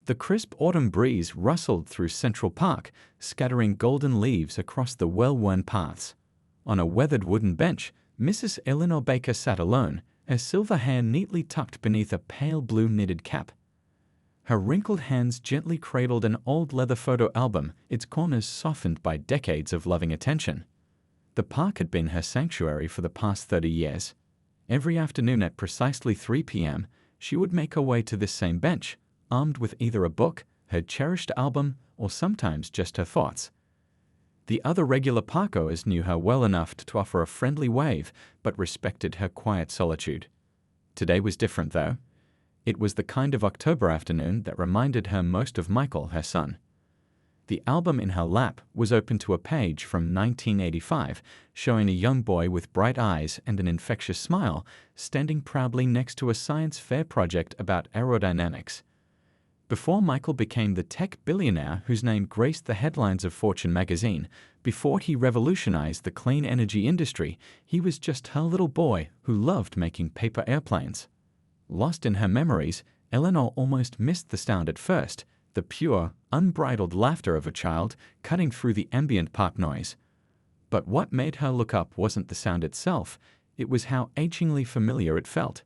The crisp autumn breeze rustled through Central Park, scattering golden leaves across the well-worn paths. On a weathered wooden bench, Mrs. Eleanor Baker sat alone, her silver hair neatly tucked beneath a pale blue knitted cap. Her wrinkled hands gently cradled an old leather photo album, its corners softened by decades of loving attention. The park had been her sanctuary for the past 30 years. Every afternoon at precisely 3 p.m., she would make her way to this same bench, armed with either a book, her cherished album, or sometimes just her thoughts. The other regular parkgoers knew her well enough to offer a friendly wave, but respected her quiet solitude. Today was different, though. It was the kind of October afternoon that reminded her most of Michael, her son. The album in her lap was open to a page from 1985, showing a young boy with bright eyes and an infectious smile, standing proudly next to a science fair project about aerodynamics. Before Michael became the tech billionaire whose name graced the headlines of Fortune magazine, before he revolutionized the clean energy industry, he was just her little boy who loved making paper airplanes. Lost in her memories, Eleanor almost missed the sound at first, the pure, unbridled laughter of a child cutting through the ambient park noise. But what made her look up wasn't the sound itself, it was how achingly familiar it felt.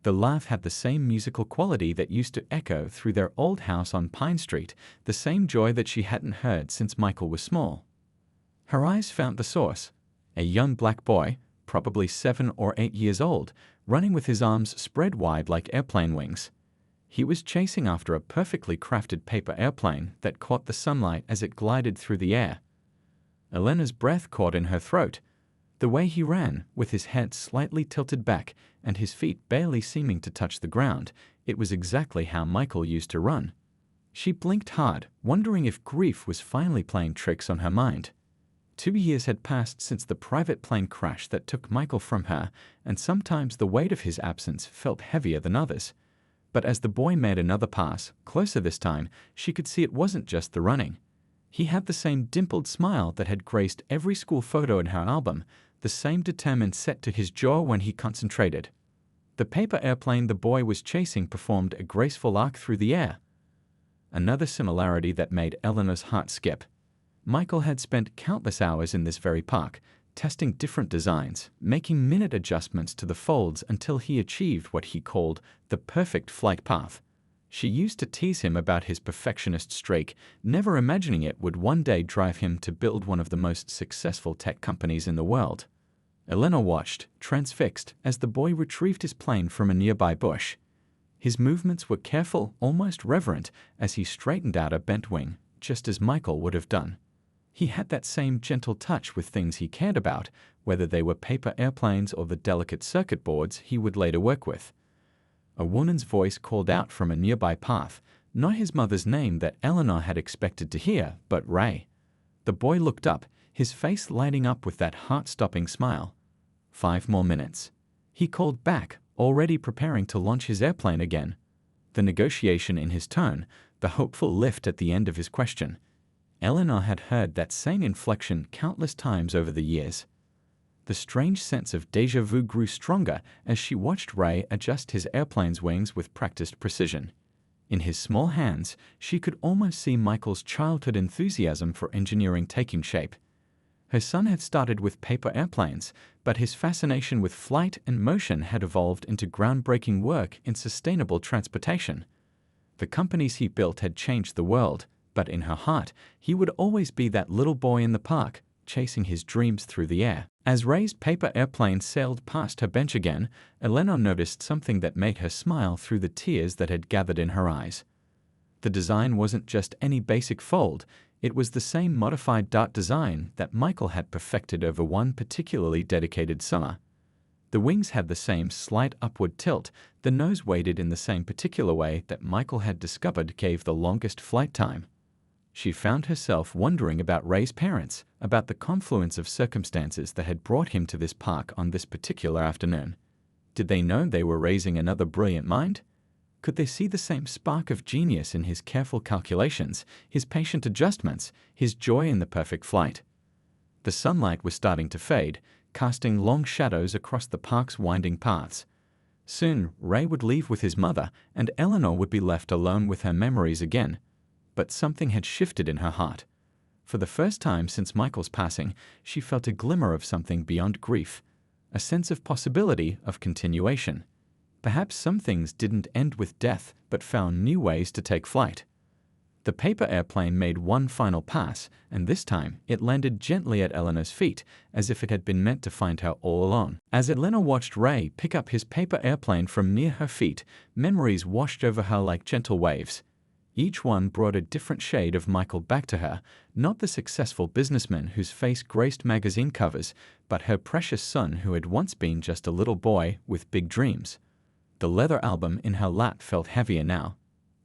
The laugh had the same musical quality that used to echo through their old house on Pine Street, the same joy that she hadn't heard since Michael was small. Her eyes found the source, a young black boy, probably 7 or 8 years old, running with his arms spread wide like airplane wings. He was chasing after a perfectly crafted paper airplane that caught the sunlight as it glided through the air. Elena's breath caught in her throat. The way he ran, with his head slightly tilted back and his feet barely seeming to touch the ground, it was exactly how Michael used to run. She blinked hard, wondering if grief was finally playing tricks on her mind. 2 years had passed since the private plane crash that took Michael from her, and sometimes the weight of his absence felt heavier than others. But as the boy made another pass, closer this time, she could see it wasn't just the running. He had the same dimpled smile that had graced every school photo in her album, the same determined set to his jaw when he concentrated. The paper airplane the boy was chasing performed a graceful arc through the air. Another similarity that made Eleanor's heart skip. Michael had spent countless hours in this very park, testing different designs, making minute adjustments to the folds until he achieved what he called the perfect flight path. She used to tease him about his perfectionist streak, never imagining it would one day drive him to build one of the most successful tech companies in the world. Eleanor watched, transfixed, as the boy retrieved his plane from a nearby bush. His movements were careful, almost reverent, as he straightened out a bent wing, just as Michael would have done. He had that same gentle touch with things he cared about, whether they were paper airplanes or the delicate circuit boards he would later work with. A woman's voice called out from a nearby path, not his mother's name that Eleanor had expected to hear, but Ray. The boy looked up, his face lighting up with that heart-stopping smile. 5 more minutes. He called back, already preparing to launch his airplane again. The negotiation in his tone, the hopeful lift at the end of his question. Eleanor had heard that same inflection countless times over the years. The strange sense of déjà vu grew stronger as she watched Ray adjust his airplane's wings with practiced precision. In his small hands, she could almost see Michael's childhood enthusiasm for engineering taking shape. Her son had started with paper airplanes, but his fascination with flight and motion had evolved into groundbreaking work in sustainable transportation. The companies he built had changed the world, but in her heart, he would always be that little boy in the park, chasing his dreams through the air. As Ray's paper airplane sailed past her bench again, Eleanor noticed something that made her smile through the tears that had gathered in her eyes. The design wasn't just any basic fold, it was the same modified dart design that Michael had perfected over one particularly dedicated summer. The wings had the same slight upward tilt, the nose weighted in the same particular way that Michael had discovered gave the longest flight time. She found herself wondering about Ray's parents, about the confluence of circumstances that had brought him to this park on this particular afternoon. Did they know they were raising another brilliant mind? Could they see the same spark of genius in his careful calculations, his patient adjustments, his joy in the perfect flight? The sunlight was starting to fade, casting long shadows across the park's winding paths. Soon, Ray would leave with his mother, and Eleanor would be left alone with her memories again. But something had shifted in her heart. For the first time since Michael's passing, she felt a glimmer of something beyond grief, a sense of possibility, of continuation. Perhaps some things didn't end with death, but found new ways to take flight. The paper airplane made one final pass, and this time it landed gently at Eleanor's feet, as if it had been meant to find her all along. As Eleanor watched Ray pick up his paper airplane from near her feet, memories washed over her like gentle waves. Each one brought a different shade of Michael back to her, not the successful businessman whose face graced magazine covers, but her precious son who had once been just a little boy with big dreams. The leather album in her lap felt heavier now.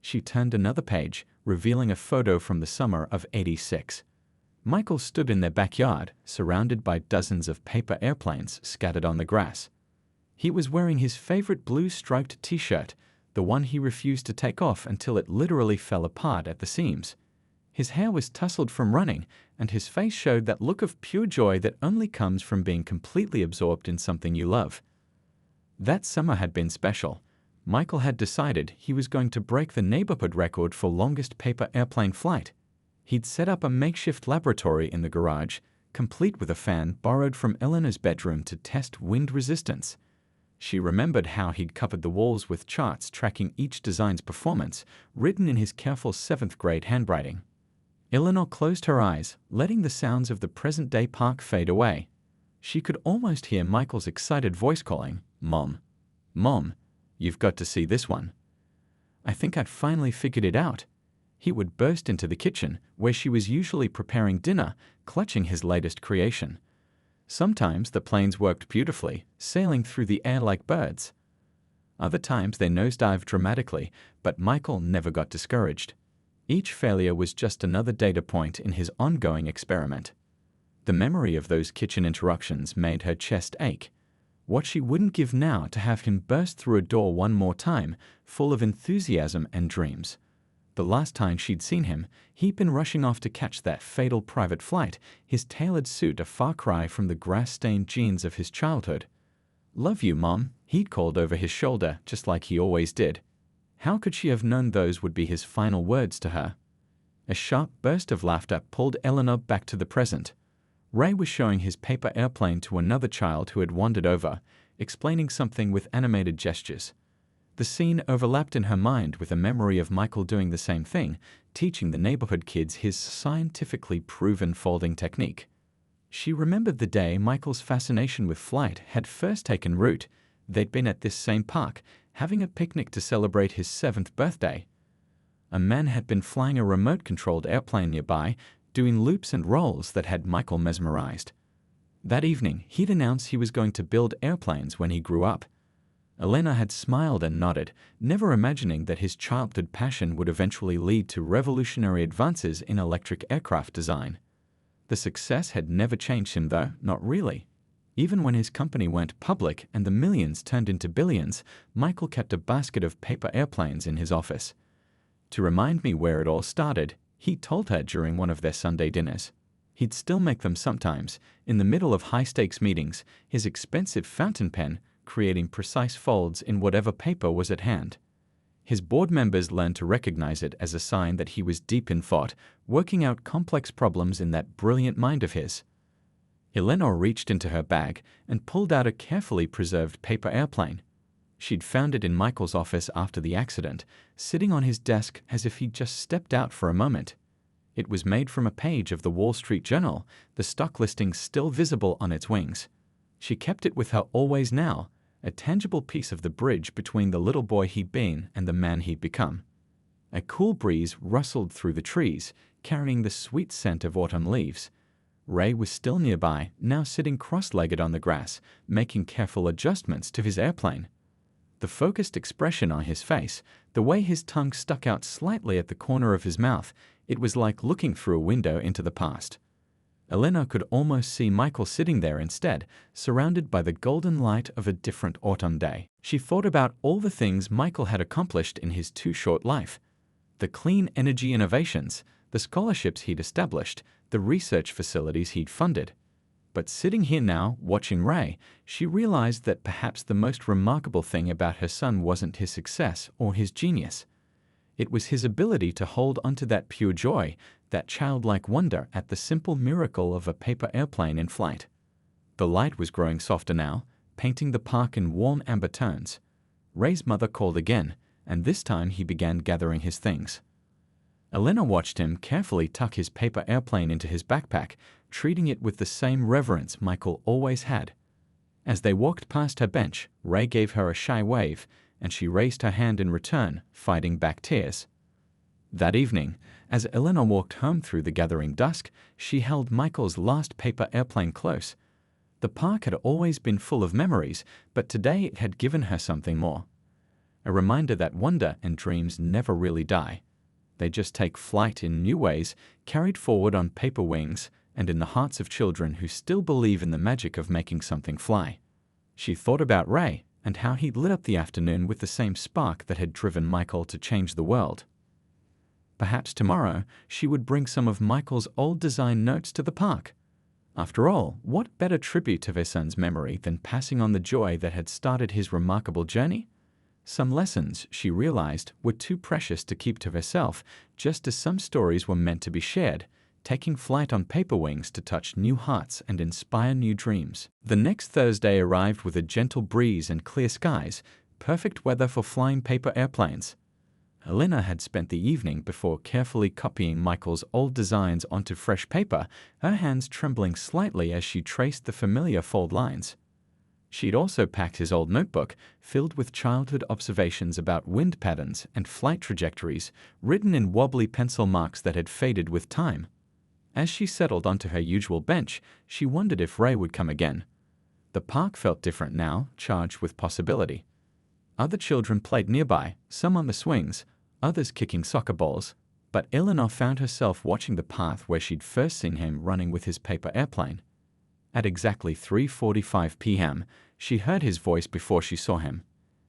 She turned another page, revealing a photo from the summer of '86. Michael stood in their backyard, surrounded by dozens of paper airplanes scattered on the grass. He was wearing his favorite blue striped t-shirt, the one he refused to take off until it literally fell apart at the seams. His hair was tousled from running, and his face showed that look of pure joy that only comes from being completely absorbed in something you love. That summer had been special. Michael had decided he was going to break the neighborhood record for longest paper airplane flight. He'd set up a makeshift laboratory in the garage, complete with a fan borrowed from Eleanor's bedroom to test wind resistance. She remembered how he'd covered the walls with charts tracking each design's performance, written in his careful 7th-grade handwriting. Eleanor closed her eyes, letting the sounds of the present-day park fade away. She could almost hear Michael's excited voice calling, "Mom, Mom, you've got to see this one." "I think I'd finally figured it out." He would burst into the kitchen, where she was usually preparing dinner, clutching his latest creation. Sometimes the planes worked beautifully, sailing through the air like birds. Other times they nosedived dramatically, but Michael never got discouraged. Each failure was just another data point in his ongoing experiment. The memory of those kitchen interruptions made her chest ache. What she wouldn't give now to have him burst through a door one more time, full of enthusiasm and dreams. The last time she'd seen him, he'd been rushing off to catch that fatal private flight, his tailored suit a far cry from the grass-stained jeans of his childhood. "Love you, Mom," he'd called over his shoulder, just like he always did. How could she have known those would be his final words to her? A sharp burst of laughter pulled Eleanor back to the present. Ray was showing his paper airplane to another child who had wandered over, explaining something with animated gestures. The scene overlapped in her mind with a memory of Michael doing the same thing, teaching the neighborhood kids his scientifically proven folding technique. She remembered the day Michael's fascination with flight had first taken root. They'd been at this same park, having a picnic to celebrate his 7th birthday. A man had been flying a remote-controlled airplane nearby, doing loops and rolls that had Michael mesmerized. That evening, he'd announced he was going to build airplanes when he grew up. Elena had smiled and nodded, never imagining that his childhood passion would eventually lead to revolutionary advances in electric aircraft design. The success had never changed him, though, not really. Even when his company went public and the millions turned into billions, Michael kept a basket of paper airplanes in his office. To remind me where it all started, he told her during one of their Sunday dinners. He'd still make them sometimes, in the middle of high-stakes meetings, his expensive fountain pen creating precise folds in whatever paper was at hand. His board members learned to recognize it as a sign that he was deep in thought, working out complex problems in that brilliant mind of his. Eleanor reached into her bag and pulled out a carefully preserved paper airplane. She'd found it in Michael's office after the accident, sitting on his desk as if he'd just stepped out for a moment. It was made from a page of the Wall Street Journal, the stock listing still visible on its wings. She kept it with her always now, a tangible piece of the bridge between the little boy he'd been and the man he'd become. A cool breeze rustled through the trees, carrying the sweet scent of autumn leaves. Ray was still nearby, now sitting cross-legged on the grass, making careful adjustments to his airplane. The focused expression on his face, the way his tongue stuck out slightly at the corner of his mouth, it was like looking through a window into the past. Elena could almost see Michael sitting there instead, surrounded by the golden light of a different autumn day. She thought about all the things Michael had accomplished in his too short life. The clean energy innovations, the scholarships he'd established, the research facilities he'd funded. But sitting here now, watching Ray, she realized that perhaps the most remarkable thing about her son wasn't his success or his genius. It was his ability to hold onto that pure joy, that childlike wonder at the simple miracle of a paper airplane in flight. The light was growing softer now, painting the park in warm amber tones. Ray's mother called again, and this time he began gathering his things. Elena watched him carefully tuck his paper airplane into his backpack, treating it with the same reverence Michael always had. As they walked past her bench, Ray gave her a shy wave, and she raised her hand in return, fighting back tears. That evening, as Elena walked home through the gathering dusk, she held Michael's last paper airplane close. The park had always been full of memories, but today it had given her something more. A reminder that wonder and dreams never really die. They just take flight in new ways, carried forward on paper wings, and in the hearts of children who still believe in the magic of making something fly. She thought about Ray and how he'd lit up the afternoon with the same spark that had driven Michael to change the world. Perhaps tomorrow she would bring some of Michael's old design notes to the park. After all, what better tribute of her son's memory than passing on the joy that had started his remarkable journey? Some lessons, she realized, were too precious to keep to herself, just as some stories were meant to be shared, taking flight on paper wings to touch new hearts and inspire new dreams. The next Thursday arrived with a gentle breeze and clear skies, perfect weather for flying paper airplanes. Elena had spent the evening before carefully copying Michael's old designs onto fresh paper, her hands trembling slightly as she traced the familiar fold lines. She'd also packed his old notebook, filled with childhood observations about wind patterns and flight trajectories, written in wobbly pencil marks that had faded with time. As she settled onto her usual bench, she wondered if Ray would come again. The park felt different now, charged with possibility. Other children played nearby, some on the swings, others kicking soccer balls, but Eleanor found herself watching the path where she'd first seen him running with his paper airplane. At exactly 3:45 p.m., she heard his voice before she saw him.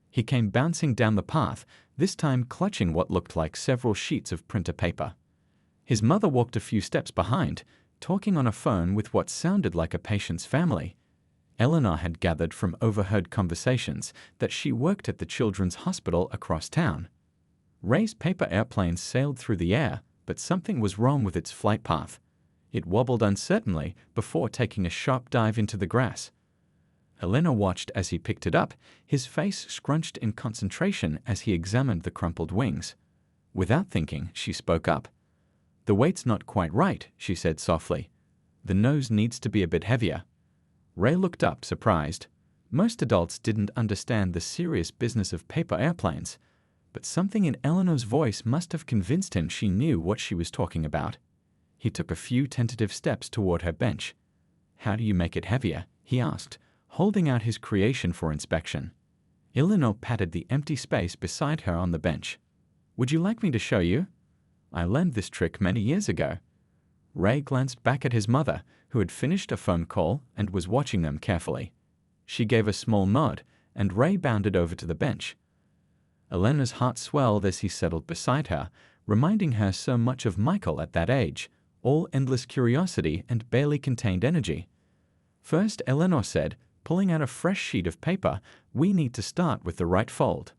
He came bouncing down the path, this time clutching what looked like several sheets of printer paper. His mother walked a few steps behind, talking on a phone with what sounded like a patient's family. Eleanor had gathered from overheard conversations that she worked at the children's hospital across town. Ray's paper airplane sailed through the air, but something was wrong with its flight path. It wobbled uncertainly before taking a sharp dive into the grass. Elena watched as he picked it up, his face scrunched in concentration as he examined the crumpled wings. Without thinking, she spoke up. "The weight's not quite right," she said softly. "The nose needs to be a bit heavier." Ray looked up, surprised. Most adults didn't understand the serious business of paper airplanes, but something in Eleanor's voice must have convinced him she knew what she was talking about. He took a few tentative steps toward her bench. "How do you make it heavier?" he asked, holding out his creation for inspection. Eleanor patted the empty space beside her on the bench. "Would you like me to show you? I learned this trick many years ago." Ray glanced back at his mother, who had finished a phone call and was watching them carefully. She gave a small nod, and Ray bounded over to the bench. Eleanor's heart swelled as he settled beside her, reminding her so much of Michael at that age, all endless curiosity and barely contained energy. First, Eleanor said, pulling out a fresh sheet of paper, "We need to start with the right fold."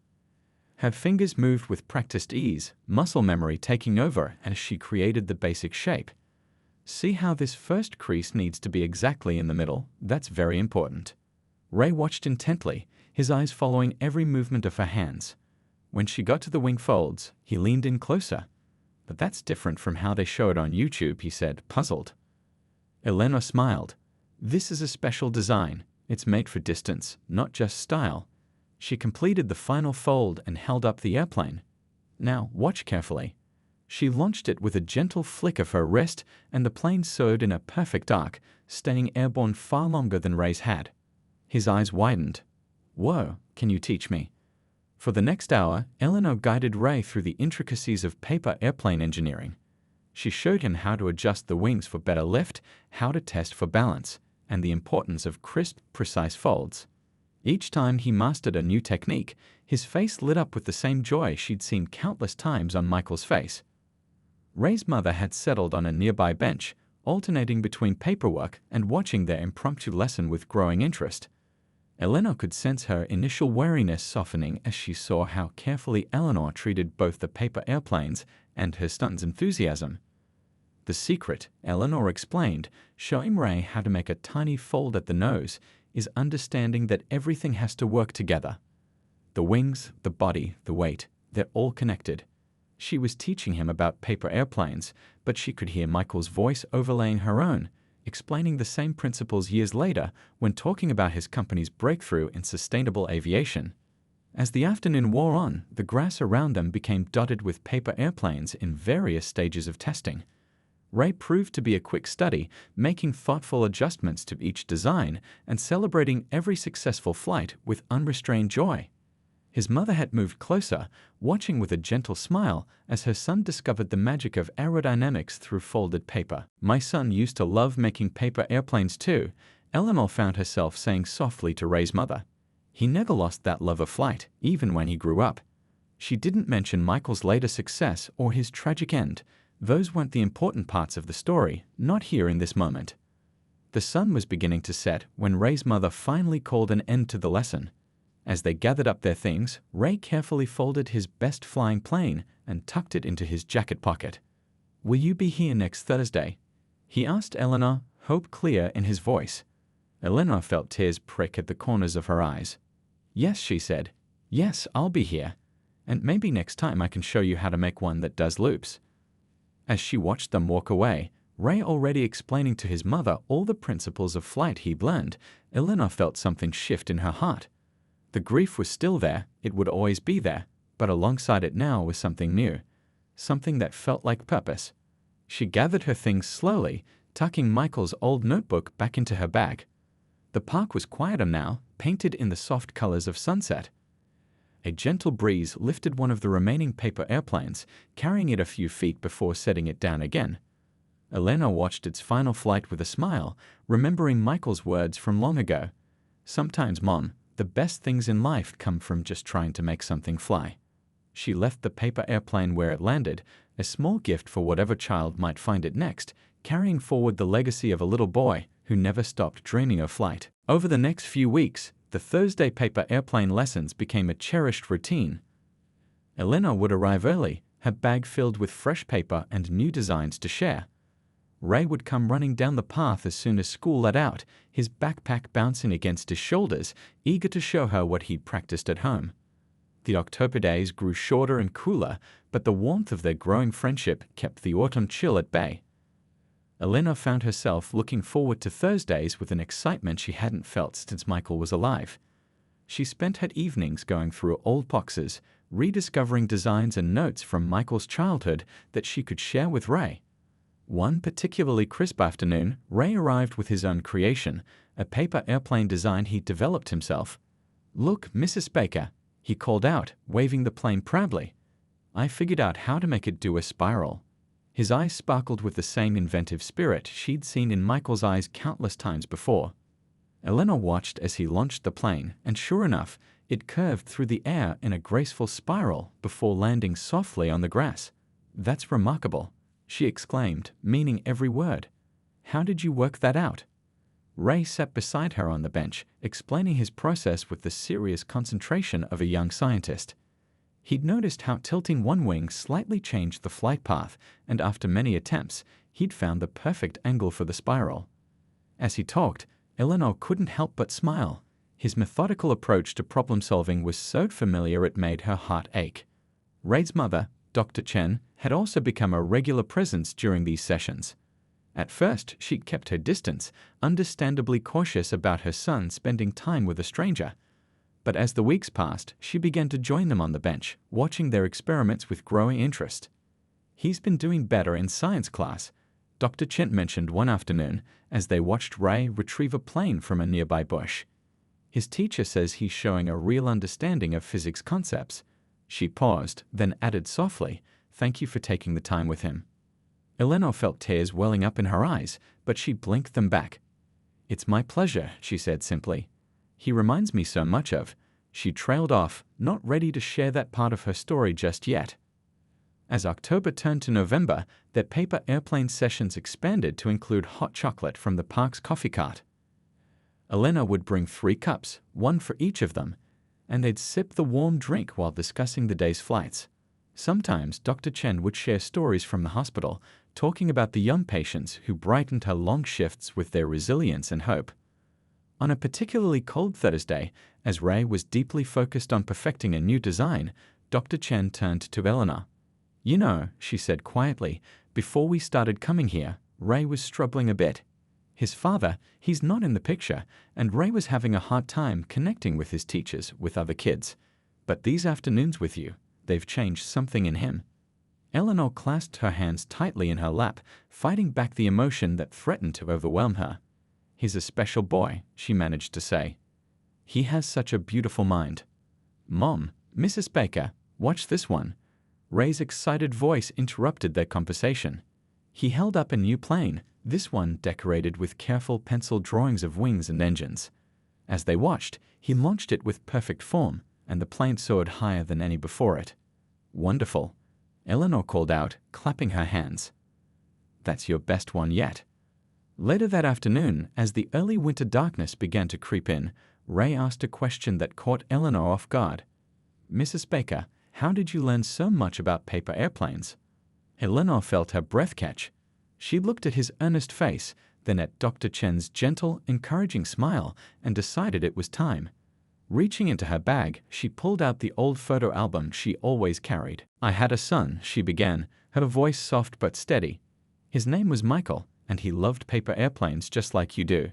Her fingers moved with practiced ease, muscle memory taking over as she created the basic shape. "See how this first crease needs to be exactly in the middle? That's very important." Ray watched intently, his eyes following every movement of her hands. When she got to the wing folds, he leaned in closer. "But that's different from how they show it on YouTube," he said, puzzled. Elena smiled. "This is a special design. It's made for distance, not just style." She completed the final fold and held up the airplane. "Now, watch carefully." She launched it with a gentle flick of her wrist, and the plane soared in a perfect arc, staying airborne far longer than Ray's had. His eyes widened. "Whoa, can you teach me?" For the next hour, Eleanor guided Ray through the intricacies of paper airplane engineering. She showed him how to adjust the wings for better lift, how to test for balance, and the importance of crisp, precise folds. Each time he mastered a new technique, his face lit up with the same joy she'd seen countless times on Michael's face. Ray's mother had settled on a nearby bench, alternating between paperwork and watching their impromptu lesson with growing interest. Eleanor could sense her initial wariness softening as she saw how carefully Eleanor treated both the paper airplanes and her son's enthusiasm. The secret, Eleanor explained, showing Ray how to make a tiny fold at the nose, is understanding that everything has to work together. The wings, the body, the weight, they're all connected. She was teaching him about paper airplanes, but she could hear Michael's voice overlaying her own, explaining the same principles years later when talking about his company's breakthrough in sustainable aviation. As the afternoon wore on, the grass around them became dotted with paper airplanes in various stages of testing. Ray proved to be a quick study, making thoughtful adjustments to each design and celebrating every successful flight with unrestrained joy. His mother had moved closer, watching with a gentle smile as her son discovered the magic of aerodynamics through folded paper. "My son used to love making paper airplanes too," Eleanor found herself saying softly to Ray's mother. "He never lost that love of flight, even when he grew up." She didn't mention Michael's later success or his tragic end. Those weren't the important parts of the story, not here in this moment. The sun was beginning to set when Ray's mother finally called an end to the lesson. As they gathered up their things, Ray carefully folded his best flying plane and tucked it into his jacket pocket. "Will you be here next Thursday?" he asked Eleanor, hope clear in his voice. Eleanor felt tears prick at the corners of her eyes. "Yes," she said. "Yes, I'll be here. And maybe next time I can show you how to make one that does loops." As she watched them walk away, Ray already explaining to his mother all the principles of flight he'd learned, Eleanor felt something shift in her heart. The grief was still there, it would always be there, but alongside it now was something new, something that felt like purpose. She gathered her things slowly, tucking Michael's old notebook back into her bag. The park was quieter now, painted in the soft colors of sunset. A gentle breeze lifted one of the remaining paper airplanes, carrying it a few feet before setting it down again. Eleanor watched its final flight with a smile, remembering Michael's words from long ago. "Sometimes, Mom, the best things in life come from just trying to make something fly." She left the paper airplane where it landed, a small gift for whatever child might find it next, carrying forward the legacy of a little boy who never stopped dreaming of flight. Over the next few weeks, the Thursday paper airplane lessons became a cherished routine. Eleanor would arrive early, her bag filled with fresh paper and new designs to share. Ray would come running down the path as soon as school let out, his backpack bouncing against his shoulders, eager to show her what he'd practiced at home. The October days grew shorter and cooler, but the warmth of their growing friendship kept the autumn chill at bay. Eleanor found herself looking forward to Thursdays with an excitement she hadn't felt since Michael was alive. She spent her evenings going through old boxes, rediscovering designs and notes from Michael's childhood that she could share with Ray. One particularly crisp afternoon, Ray arrived with his own creation, a paper airplane design he'd developed himself. "Look, Mrs. Baker," he called out, waving the plane proudly. "I figured out how to make it do a spiral." His eyes sparkled with the same inventive spirit she'd seen in Michael's eyes countless times before. Eleanor watched as he launched the plane, and sure enough, it curved through the air in a graceful spiral before landing softly on the grass. "That's remarkable," she exclaimed, meaning every word. "How did you work that out?" Ray sat beside her on the bench, explaining his process with the serious concentration of a young scientist. He'd noticed how tilting one wing slightly changed the flight path, and after many attempts, he'd found the perfect angle for the spiral. As he talked, Eleanor couldn't help but smile. His methodical approach to problem-solving was so familiar it made her heart ache. Ray's mother, Dr. Chen, had also become a regular presence during these sessions. At first, she'd kept her distance, understandably cautious about her son spending time with a stranger. But as the weeks passed, she began to join them on the bench, watching their experiments with growing interest. "He's been doing better in science class," Dr. Chen mentioned one afternoon as they watched Ray retrieve a plane from a nearby bush. "His teacher says he's showing a real understanding of physics concepts." She paused, then added softly, "Thank you for taking the time with him." Eleanor felt tears welling up in her eyes, but she blinked them back. "It's my pleasure," she said simply. "He reminds me so much of..." She trailed off, not ready to share that part of her story just yet. As October turned to November, their paper airplane sessions expanded to include hot chocolate from the park's coffee cart. Elena would bring 3 cups, one for each of them, and they'd sip the warm drink while discussing the day's flights. Sometimes Dr. Chen would share stories from the hospital, talking about the young patients who brightened her long shifts with their resilience and hope. On a particularly cold Thursday, as Ray was deeply focused on perfecting a new design, Dr. Chen turned to Eleanor. "You know," she said quietly, "before we started coming here, Ray was struggling a bit. His father, he's not in the picture, and Ray was having a hard time connecting with his teachers, with other kids. But these afternoons with you, they've changed something in him." Eleanor clasped her hands tightly in her lap, fighting back the emotion that threatened to overwhelm her. "He's a special boy," she managed to say. "He has such a beautiful mind." "Mom, Mrs. Baker, watch this one." Ray's excited voice interrupted their conversation. He held up a new plane, this one decorated with careful pencil drawings of wings and engines. As they watched, he launched it with perfect form, and the plane soared higher than any before it. "Wonderful," Eleanor called out, clapping her hands. "That's your best one yet." Later that afternoon, as the early winter darkness began to creep in, Ray asked a question that caught Eleanor off guard. "Mrs. Baker, how did you learn so much about paper airplanes?" Eleanor felt her breath catch. She looked at his earnest face, then at Dr. Chen's gentle, encouraging smile, and decided it was time. Reaching into her bag, she pulled out the old photo album she always carried. "I had a son," she began, her voice soft but steady. "His name was Michael, and he loved paper airplanes just like you do."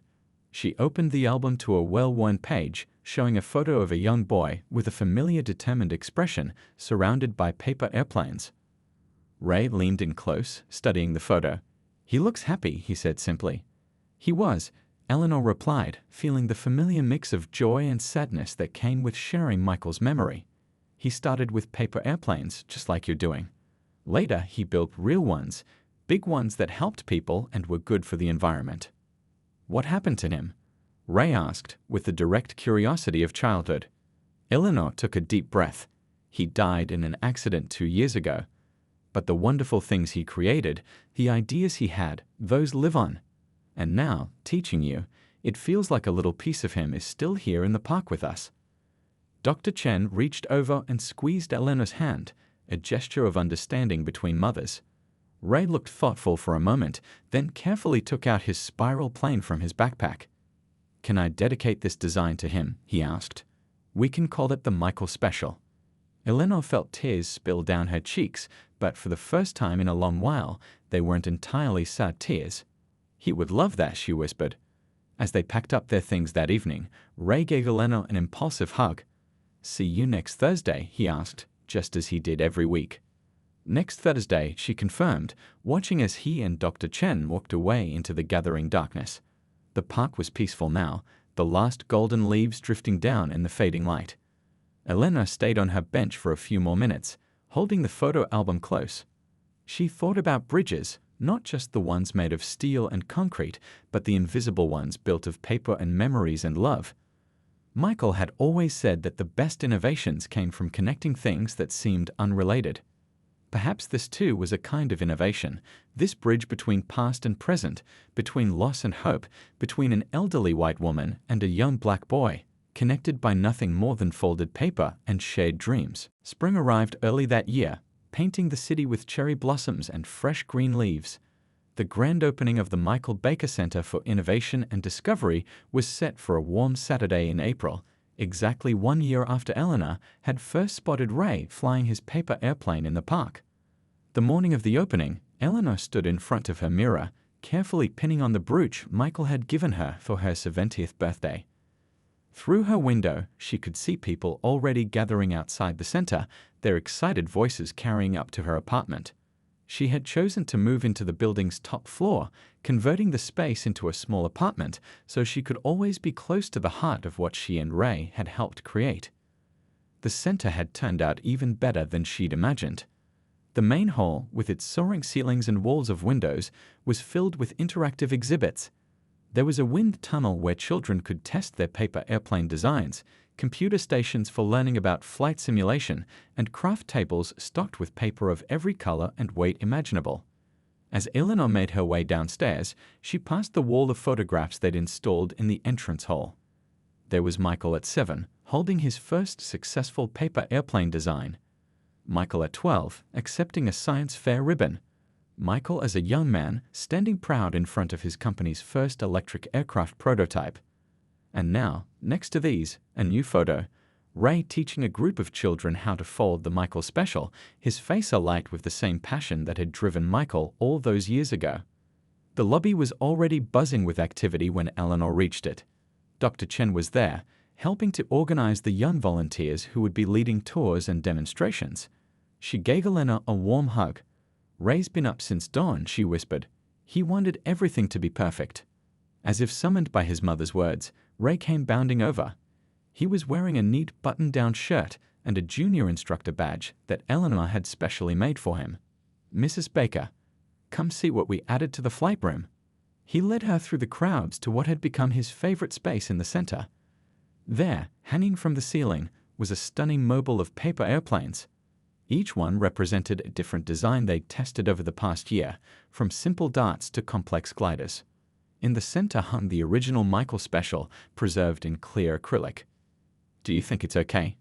She opened the album to a well-worn page, showing a photo of a young boy with a familiar determined expression surrounded by paper airplanes. Ray leaned in close, studying the photo. "He looks happy," he said simply. "He was," Eleanor replied, feeling the familiar mix of joy and sadness that came with sharing Michael's memory. "He started with paper airplanes, just like you're doing. Later, he built real ones, big ones that helped people and were good for the environment." "What happened to him?" Ray asked, with the direct curiosity of childhood. Eleanor took a deep breath. "He died in an accident 2 years ago. But the wonderful things he created, the ideas he had, those live on. And now, teaching you, it feels like a little piece of him is still here in the park with us." Dr. Chen reached over and squeezed Eleanor's hand, a gesture of understanding between mothers. Ray looked thoughtful for a moment, then carefully took out his spiral plane from his backpack. "Can I dedicate this design to him?" he asked. "We can call it the Michael Special." Eleanor felt tears spill down her cheeks, but for the first time in a long while, they weren't entirely sad tears. "He would love that," she whispered. As they packed up their things that evening, Ray gave Eleanor an impulsive hug. "See you next Thursday," he asked, just as he did every week. Next Thursday, she confirmed, watching as he and Dr. Chen walked away into the gathering darkness. The park was peaceful now, the last golden leaves drifting down in the fading light. Elena stayed on her bench for a few more minutes, holding the photo album close. She thought about bridges, not just the ones made of steel and concrete, but the invisible ones built of paper and memories and love. Michael had always said that the best innovations came from connecting things that seemed unrelated. Perhaps this too was a kind of innovation, this bridge between past and present, between loss and hope, between an elderly white woman and a young black boy, connected by nothing more than folded paper and shared dreams. Spring arrived early that year, painting the city with cherry blossoms and fresh green leaves. The grand opening of the Michael Baker Center for Innovation and Discovery was set for a warm Saturday in April, exactly 1 year after Eleanor had first spotted Ray flying his paper airplane in the park. The morning of the opening, Eleanor stood in front of her mirror, carefully pinning on the brooch Michael had given her for her 70th birthday. Through her window, she could see people already gathering outside the center, their excited voices carrying up to her apartment. She had chosen to move into the building's top floor, converting the space into a small apartment so she could always be close to the heart of what she and Ray had helped create. The center had turned out even better than she'd imagined. The main hall, with its soaring ceilings and walls of windows, was filled with interactive exhibits. There was a wind tunnel where children could test their paper airplane designs, computer stations for learning about flight simulation, and craft tables stocked with paper of every color and weight imaginable. As Eleanor made her way downstairs, she passed the wall of photographs they'd installed in the entrance hall. There was Michael at 7, holding his first successful paper airplane design. Michael at 12, accepting a science fair ribbon. Michael as a young man, standing proud in front of his company's first electric aircraft prototype. And now, next to these, a new photo. Ray teaching a group of children how to fold the Michael Special, his face alight with the same passion that had driven Michael all those years ago. The lobby was already buzzing with activity when Eleanor reached it. Dr. Chen was there, helping to organize the young volunteers who would be leading tours and demonstrations. She gave Eleanor a warm hug. Ray's been up since dawn, she whispered. He wanted everything to be perfect. As if summoned by his mother's words, Ray came bounding over. He was wearing a neat button-down shirt and a junior instructor badge that Eleanor had specially made for him. Mrs. Baker, come see what we added to the flight room. He led her through the crowds to what had become his favorite space in the center. There, hanging from the ceiling, was a stunning mobile of paper airplanes. Each one represented a different design they'd tested over the past year, from simple darts to complex gliders. In the center hung the original Michael Special, preserved in clear acrylic. Do you think it's okay?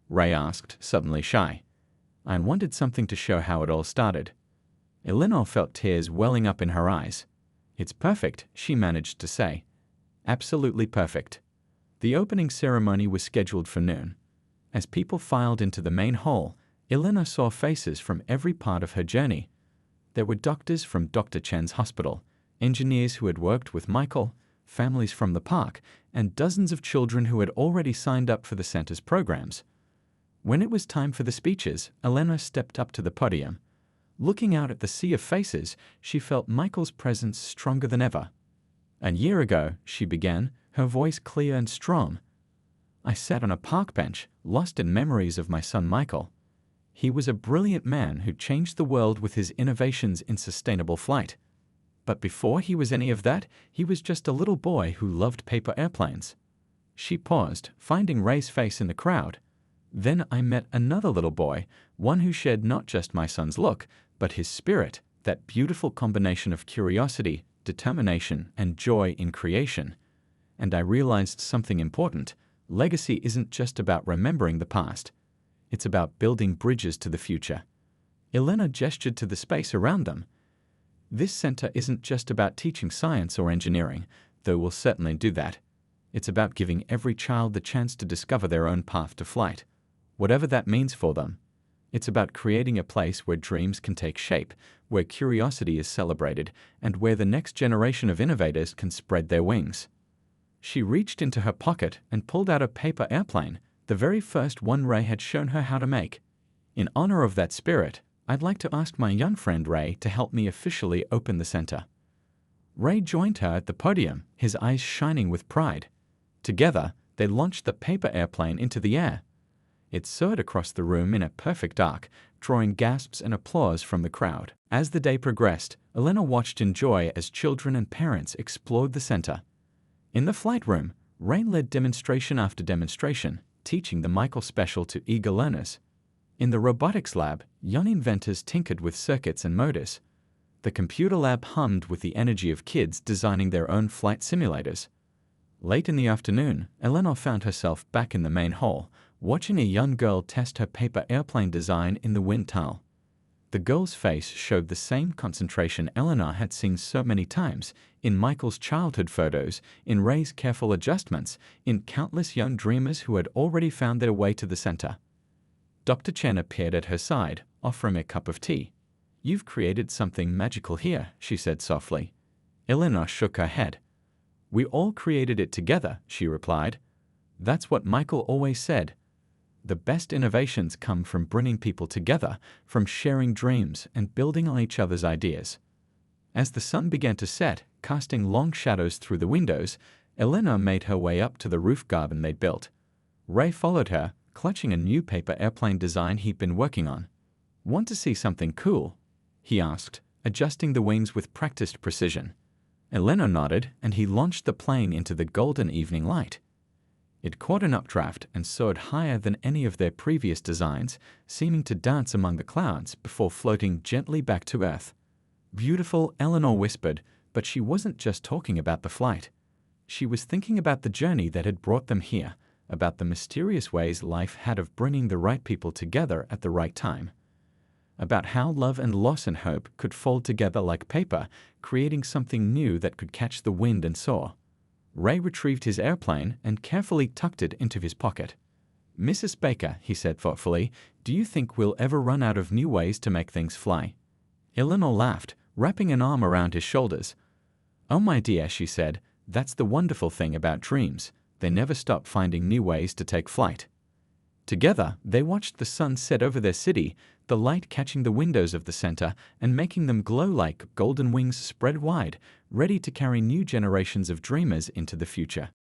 Ray asked, suddenly shy. I wanted something to show how it all started. Eleanor felt tears welling up in her eyes. It's perfect, she managed to say. Absolutely perfect. The opening ceremony was scheduled for noon. As people filed into the main hall, Eleanor saw faces from every part of her journey. There were doctors from Dr. Chen's hospital, engineers who had worked with Michael, families from the park, and dozens of children who had already signed up for the center's programs. When it was time for the speeches, Eleanor stepped up to the podium. Looking out at the sea of faces, she felt Michael's presence stronger than ever. A year ago, she began, her voice clear and strong. I sat on a park bench, lost in memories of my son Michael. He was a brilliant man who changed the world with his innovations in sustainable flight. But before he was any of that, he was just a little boy who loved paper airplanes. She paused, finding Ray's face in the crowd. Then I met another little boy, one who shared not just my son's look, but his spirit, that beautiful combination of curiosity, determination, and joy in creation. And I realized something important. Legacy isn't just about remembering the past. It's about building bridges to the future. Elena gestured to the space around them. This center isn't just about teaching science or engineering, though we'll certainly do that. It's about giving every child the chance to discover their own path to flight, whatever that means for them. It's about creating a place where dreams can take shape, where curiosity is celebrated, and where the next generation of innovators can spread their wings. She reached into her pocket and pulled out a paper airplane, the very first one Ray had shown her how to make. In honor of that spirit, I'd like to ask my young friend Ray to help me officially open the center. Ray joined her at the podium, his eyes shining with pride. Together, they launched the paper airplane into the air. It soared across the room in a perfect arc, drawing gasps and applause from the crowd. As the day progressed, Elena watched in joy as children and parents explored the center. In the flight room, Ray led demonstration after demonstration, teaching the Michael Special to eager learners. In the robotics lab, young inventors tinkered with circuits and motors. The computer lab hummed with the energy of kids designing their own flight simulators. Late in the afternoon, Eleanor found herself back in the main hall, watching a young girl test her paper airplane design in the wind tunnel. The girl's face showed the same concentration Eleanor had seen so many times in Michael's childhood photos, in Ray's careful adjustments, in countless young dreamers who had already found their way to the center. Dr. Chen appeared at her side, offering a cup of tea. You've created something magical here, she said softly. Eleanor shook her head. We all created it together, she replied. That's what Michael always said. The best innovations come from bringing people together, from sharing dreams and building on each other's ideas. As the sun began to set, casting long shadows through the windows, Eleanor made her way up to the roof garden they'd built. Ray followed her, clutching a new paper airplane design he'd been working on. Want to see something cool? He asked, adjusting the wings with practiced precision. Eleanor nodded, and he launched the plane into the golden evening light. It caught an updraft and soared higher than any of their previous designs, seeming to dance among the clouds before floating gently back to Earth. Beautiful, Eleanor whispered, but she wasn't just talking about the flight. She was thinking about the journey that had brought them here, about the mysterious ways life had of bringing the right people together at the right time. About how love and loss and hope could fold together like paper, creating something new that could catch the wind and soar. Ray retrieved his airplane and carefully tucked it into his pocket. "Mrs. Baker," he said thoughtfully, "do you think we'll ever run out of new ways to make things fly?" Eleanor laughed, wrapping an arm around his shoulders. "Oh, my dear," she said, "that's the wonderful thing about dreams. They never stop finding new ways to take flight." Together, they watched the sun set over their city, the light catching the windows of the center and making them glow like golden wings spread wide, ready to carry new generations of dreamers into the future.